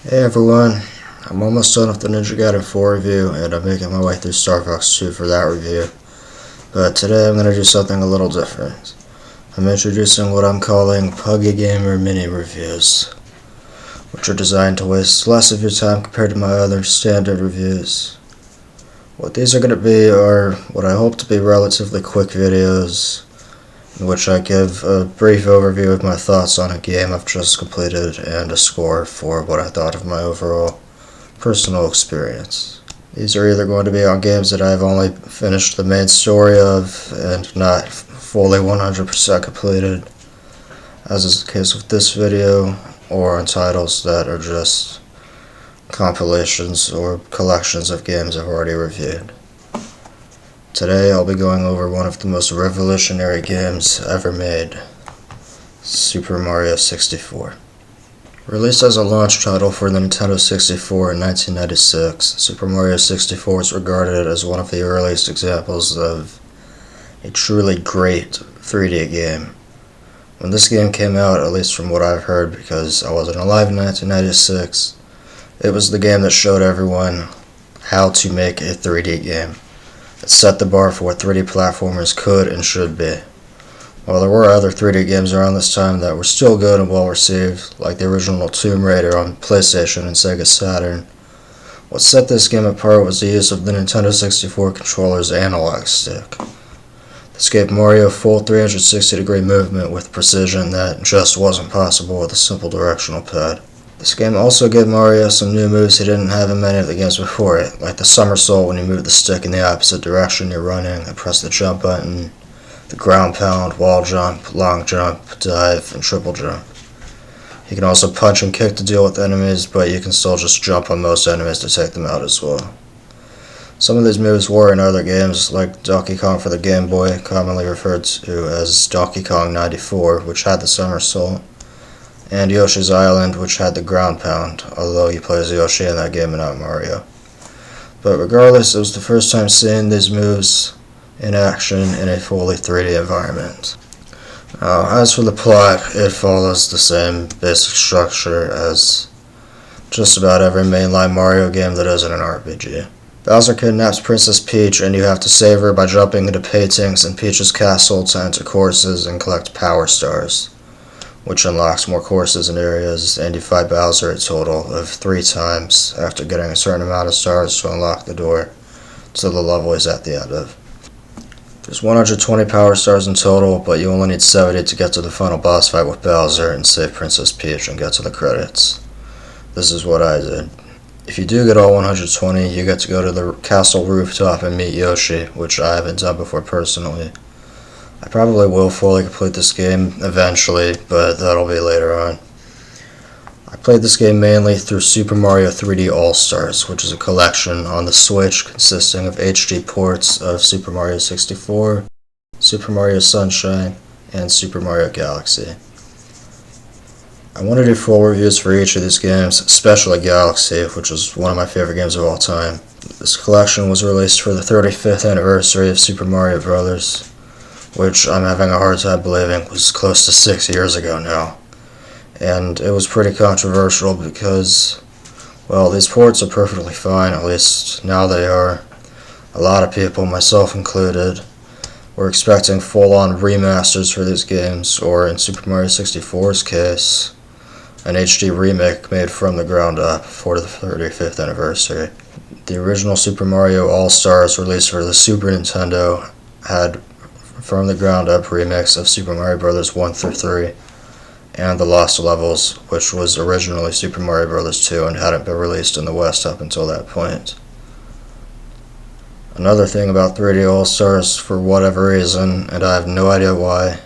Hey everyone, I'm almost done with the Ninja Gaiden 4 review and I'm making my way through Star Fox 2 for that review. But today I'm going to do something a little different. I'm introducing what I'm calling Puggy Gamer mini reviews, which are designed to waste less of your time compared to my other standard reviews. What these are going to be are what I hope to be relatively quick videos, in which I give a brief overview of my thoughts on a game I've just completed and a score for what I thought of my overall personal experience. These are either going to be on games that I've only finished the main story of and not fully 100% completed, as is the case with this video, or on titles that are just compilations or collections of games I've already reviewed. Today I'll be going over one of the most revolutionary games ever made, Super Mario 64. Released as a launch title for the Nintendo 64 in 1996, Super Mario 64 is regarded as one of the earliest examples of a truly great 3D game. When this game came out, at least from what I've heard because I wasn't alive in 1996, it was the game that showed everyone how to make a 3D game. It set the bar for what 3D platformers could and should be. While there were other 3D games around this time that were still good and well received, like the original Tomb Raider on PlayStation and Sega Saturn, what set this game apart was the use of the Nintendo 64 controller's analog stick. This gave Mario full 360-degree movement with precision that just wasn't possible with a simple directional pad. This game also gave Mario some new moves he didn't have in many of the games before it, like the somersault when you move the stick in the opposite direction you're running and press the jump button, the ground pound, wall jump, long jump, dive, and triple jump. You can also punch and kick to deal with enemies, but you can still just jump on most enemies to take them out as well. Some of these moves were in other games, like Donkey Kong for the Game Boy, commonly referred to as Donkey Kong 94, which had the somersault, and Yoshi's Island, which had the ground pound, although you play as Yoshi in that game and not Mario. But regardless, it was the first time seeing these moves in action in a fully 3D environment. As for the plot, it follows the same basic structure as just about every mainline Mario game that isn't an RPG. Bowser kidnaps Princess Peach and you have to save her by jumping into paintings in Peach's castle to enter courses and collect Power Stars, which unlocks more courses and areas, and you fight Bowser a total of 3 times after getting a certain amount of stars to unlock the door to the level he's at the end of. There's 120 Power Stars in total, but you only need 70 to get to the final boss fight with Bowser and save Princess Peach and get to the credits. This is what I did. If you do get all 120, you get to go to the castle rooftop and meet Yoshi, which I haven't done before personally. I probably will fully complete this game eventually, but that'll be later on. I played this game mainly through Super Mario 3D All-Stars, which is a collection on the Switch consisting of HD ports of Super Mario 64, Super Mario Sunshine, and Super Mario Galaxy. I want to do full reviews for each of these games, especially Galaxy, which is one of my favorite games of all time. This collection was released for the 35th anniversary of Super Mario Bros., which I'm having a hard time believing was close to 6 years ago now. And it was pretty controversial because, well, these ports are perfectly fine, at least now they are. A lot of people, myself included, were expecting full-on remasters for these games, or in Super Mario 64's case, an HD remake made from the ground up for the 35th anniversary. The original Super Mario All-Stars released for the Super Nintendo had from the ground up remix of Super Mario Bros. 1 through 3, and the Lost Levels, which was originally Super Mario Bros. 2 and hadn't been released in the West up until that point. Another thing about 3D All-Stars, for whatever reason, and I have no idea why,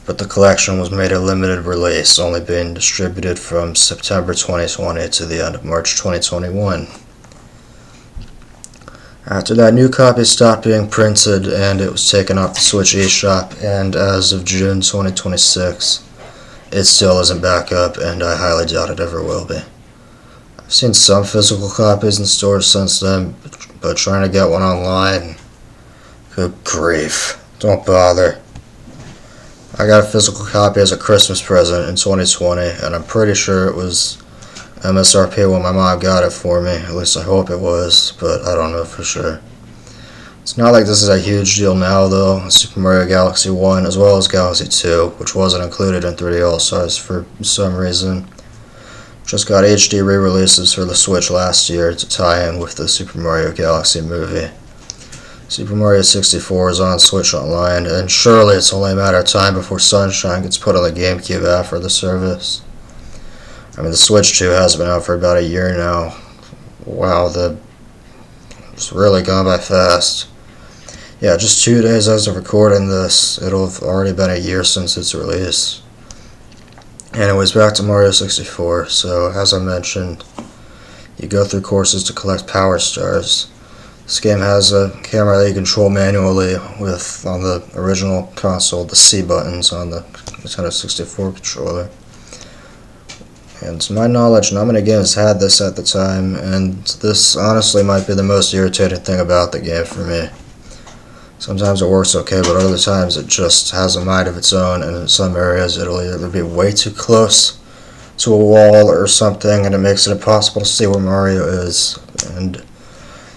but the collection was made a limited release, only being distributed from September 2020 to the end of March 2021. After that, new copies stopped being printed and it was taken off the Switch eShop, and as of June 2026, it still isn't back up and I highly doubt it ever will be. I've seen some physical copies in stores since then, but trying to get one online, good grief, don't bother. I got a physical copy as a Christmas present in 2020 and I'm pretty sure it was MSRP when my mom got it for me. At least I hope it was, but I don't know for sure. It's not like this is a huge deal now though. Super Mario Galaxy 1 as well as Galaxy 2, which wasn't included in 3D All-Stars for some reason, just got HD re-releases for the Switch last year to tie in with the Super Mario Galaxy movie. Super Mario 64 is on Switch Online, and surely it's only a matter of time before Sunshine gets put on the GameCube after the service. I mean, the Switch 2 has been out for about a year now. Wow, it's really gone by fast. Yeah, just 2 days as of recording this, it'll have already been a year since its release. Anyways, back to Mario 64. So, as I mentioned, you go through courses to collect Power Stars. This game has a camera that you control manually with, on the original console, the C buttons on the Nintendo 64 controller. And to my knowledge, not many games had this at the time, and this honestly might be the most irritating thing about the game for me. Sometimes it works okay, but other times it just has a mind of its own, and in some areas it'll either be way too close to a wall or something, and it makes it impossible to see where Mario is. And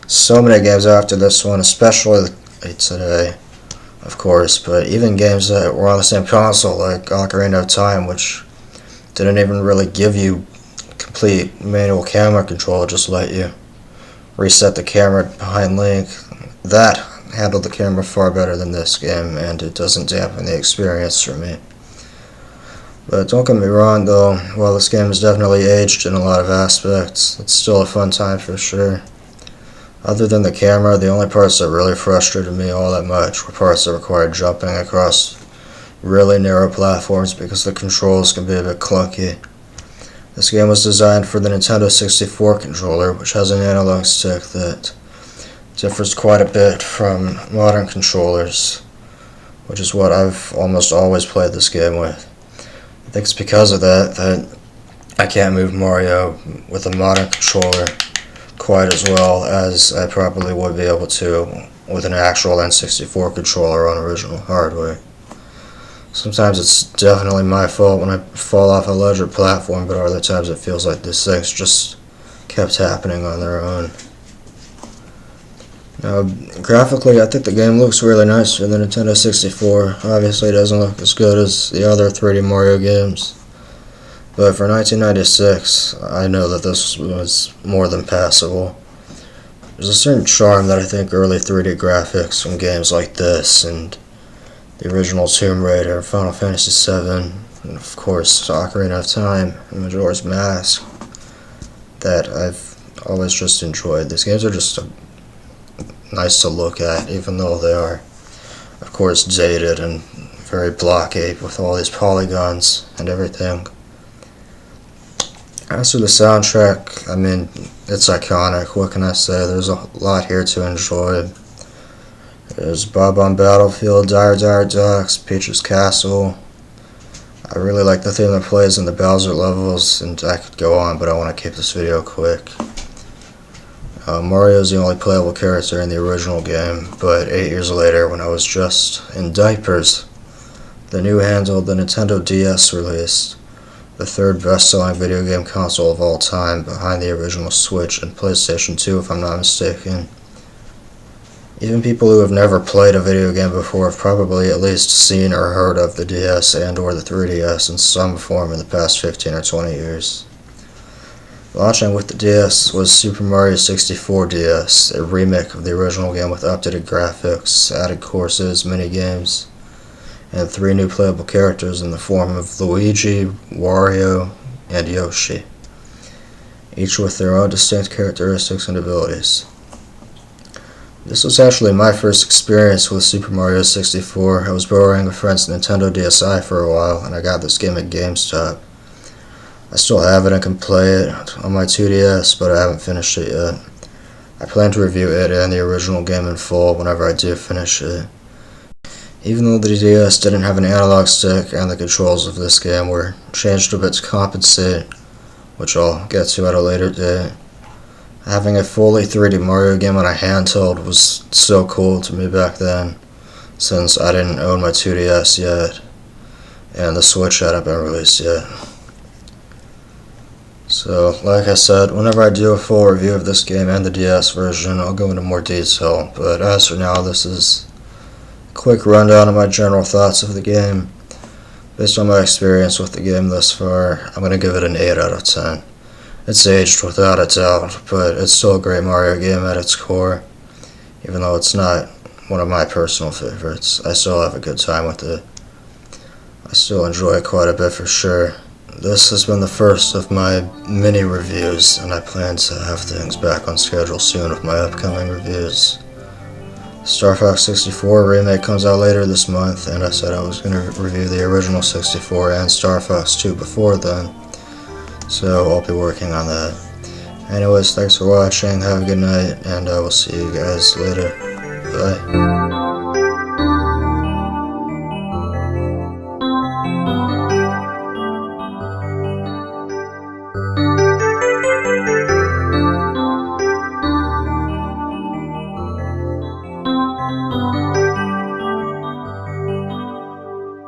so many games after this one, especially today, of course, but even games that were on the same console, like Ocarina of Time, which didn't even really give you complete manual camera control, it just let you reset the camera behind Link. That handled the camera far better than this game, and it doesn't dampen the experience for me. But don't get me wrong though, while this game has definitely aged in a lot of aspects, it's still a fun time for sure. Other than the camera, the only parts that really frustrated me all that much were parts that required jumping across really narrow platforms because the controls can be a bit clunky. This game was designed for the Nintendo 64 controller, which has an analog stick that differs quite a bit from modern controllers, which is what I've almost always played this game with. I think it's because of that I can't move Mario with a modern controller quite as well as I probably would be able to with an actual N64 controller on original hardware. Sometimes it's definitely my fault when I fall off a ledge or platform, but other times it feels like these things just kept happening on their own. Now, graphically, I think the game looks really nice for the Nintendo 64. Obviously, it doesn't look as good as the other 3D Mario games. But for 1996, I know that this was more than passable. There's a certain charm that I think early 3D graphics from games like this, and the original Tomb Raider, Final Fantasy VII, and of course, Ocarina of Time, and Majora's Mask, that I've always just enjoyed. These games are just nice to look at, even though they are, of course, dated and very blocky with all these polygons and everything. As for the soundtrack, I mean, it's iconic. What can I say? There's a lot here to enjoy. There's Bob on Battlefield, Dire Dire Ducks, Peach's Castle. I really like the theme that plays in the Bowser levels, and I could go on, but I want to keep this video quick. Mario is the only playable character in the original game, but 8 years later, when I was just in diapers, the new handheld, the Nintendo DS, released, the third best-selling video game console of all time, behind the original Switch and PlayStation 2, if I'm not mistaken. Even people who have never played a video game before have probably at least seen or heard of the DS and or the 3DS in some form in the past 15 or 20 years. Launching with the DS was Super Mario 64 DS, a remake of the original game with updated graphics, added courses, minigames, and 3 new playable characters in the form of Luigi, Wario, and Yoshi, each with their own distinct characteristics and abilities. This was actually my first experience with Super Mario 64. I was borrowing a friend's Nintendo DSi for a while, and I got this game at GameStop. I still have it and can play it on my 2DS, but I haven't finished it yet. I plan to review it and the original game in full whenever I do finish it. Even though the DS didn't have an analog stick and the controls of this game were changed a bit to compensate, which I'll get to at a later date, having a fully 3D Mario game on a handheld was so cool to me back then, since I didn't own my 2DS yet, and the Switch hadn't been released yet. So, like I said, whenever I do a full review of this game and the DS version, I'll go into more detail, but as for now, this is a quick rundown of my general thoughts of the game. Based on my experience with the game thus far, I'm going to give it an 8 out of 10. It's aged without a doubt, but it's still a great Mario game at its core. Even though it's not one of my personal favorites, I still have a good time with it. I still enjoy it quite a bit for sure. This has been the first of my mini reviews, and I plan to have things back on schedule soon with my upcoming reviews. Star Fox 64 remake comes out later this month, and I said I was going to review the original 64 and Star Fox 2 before then, so I'll be working on that. Anyways, thanks for watching, have a good night, and I will see you guys later. Bye.